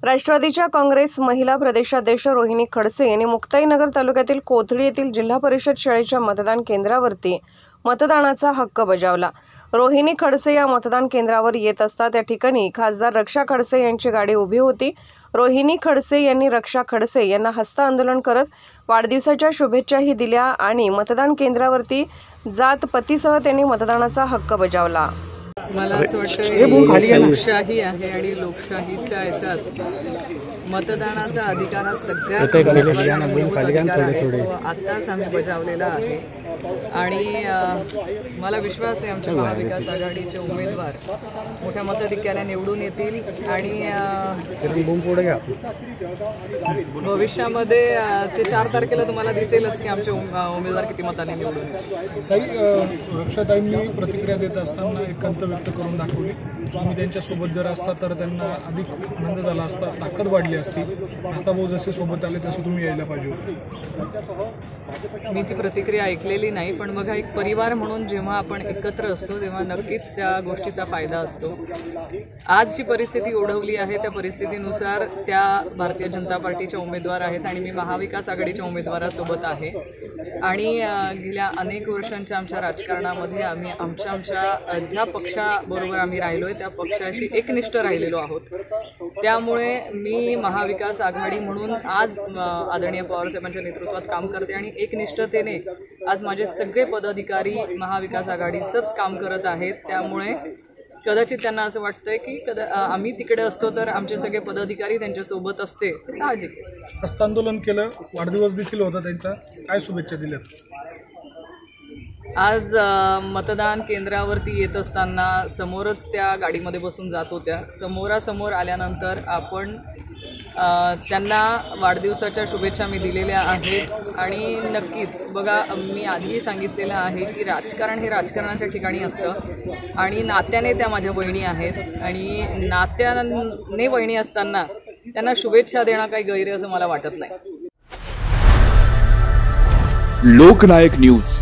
राष्ट्रवादीच्या काँग्रेस महिला प्रदेशाध्यक्ष रोहिणी खडसे यांनी मुक्ताईनगर तालुक्यातील कोथळी येथील जिल्हा परिषद शाळेच्या मतदान केंद्रावरती मतदानाचा हक्क बजावला। रोहिणी खडसे या मतदान केंद्रावर येत असता त्या ठिकाणी खासदार रक्षा खडसे यांची गाडी उभी होती। रोहिणी खडसे यांनी रक्षा खडसे यांना हस्त आंदोलन करत वाढदिवसाच्या शुभेच्छाही दिल्या आणि मतदान केंद्रावरती जात पतीसह त्यांनी मतदानाचा हक्क बजावला। मला असं वाटतं लोकशाही आहे आणि लोकशाहीच्या याच्यात मतदानाचा अधिकार हा सगळ्यात आत्ताच आम्ही बजावलेला आहे आणि मला विश्वास आहे आमच्या महाविकास आघाडीचे उमेदवार मोठ्या मताधिक्याने निवडून येतील आणि भविष्यामध्ये ते 4 तारखेला तुम्हाला दिसेलच की आमचे उमेदवार किती मताने निवडून येतील। रक्षाताईंनी प्रतिक्रिया देत असताना एकांत व्यक्त करून दाखवली। तुम्ही त्यांच्यासोबत जर असता तर त्यांना अधिक आनंद झाला असता, ताकद वाढली असती। आता भाऊ जसे सोबत आले तसे तुम्ही यायला पाहिजे होते। मी ती प्रतिक्रिया ऐकलेली नाही, पण बघा एक परिवार म्हणून जेव्हा आपण एकत्र असतो तेव्हा नक्कीच त्या गोष्टीचा फायदा असतो। आज जी परिस्थिती ओढवली आहे त्या परिस्थितीनुसार त्या भारतीय जनता पार्टीच्या उमेदवार आहेत आणि मी महाविकास आघाडीच्या उमेदवारासोबत आहे आणि गेल्या अनेक वर्षांच्या आमच्या राजकारणामध्ये आम्ही आमच्या ज्या पक्षाबरोबर आम्ही राहिलोय त्या पक्षाशी एकनिष्ठ राहिलेलो आहोत। त्यामुळे मी महाविकास आघाडी म्हणून आज आदरणीय पवारसाहेबांच्या नेतृत्वात काम करते आणि एकनिष्ठतेने आज माझे सगळे पदाधिकारी महाविकास आघाडीचंच काम करत आहेत। त्यामुळे कदाचित त्यांना असं वाटतंय की आम्ही तिकडे असतो तर आमचे सगळे पदाधिकारी त्यांच्यासोबत असते, हे साहजिक आहे। हस्त आंदोलन केलं, वाढदिवस देखील होता त्यांचा, काय शुभेच्छा दिल्यात? आज मतदान केंद्रावरती येत असताना समोरच त्या गाडीमध्ये बसून जात होत्या। समोरासमोर आल्यानंतर आपण त्यांना वाढदिवसाच्या शुभेच्छा मी दिलेल्या आहेत आणि नक्कीच बघा मी आधीही सांगितलेलं आहे की राजकारण हे राजकारणाच्या ठिकाणी असतं आणि नात्याने त्या माझ्या बहिणी आहेत आणि नात्याने बहिणी असताना त्यांना शुभेच्छा देणं काही गैर असं मला वाटत नाही। लोकनायक न्यूज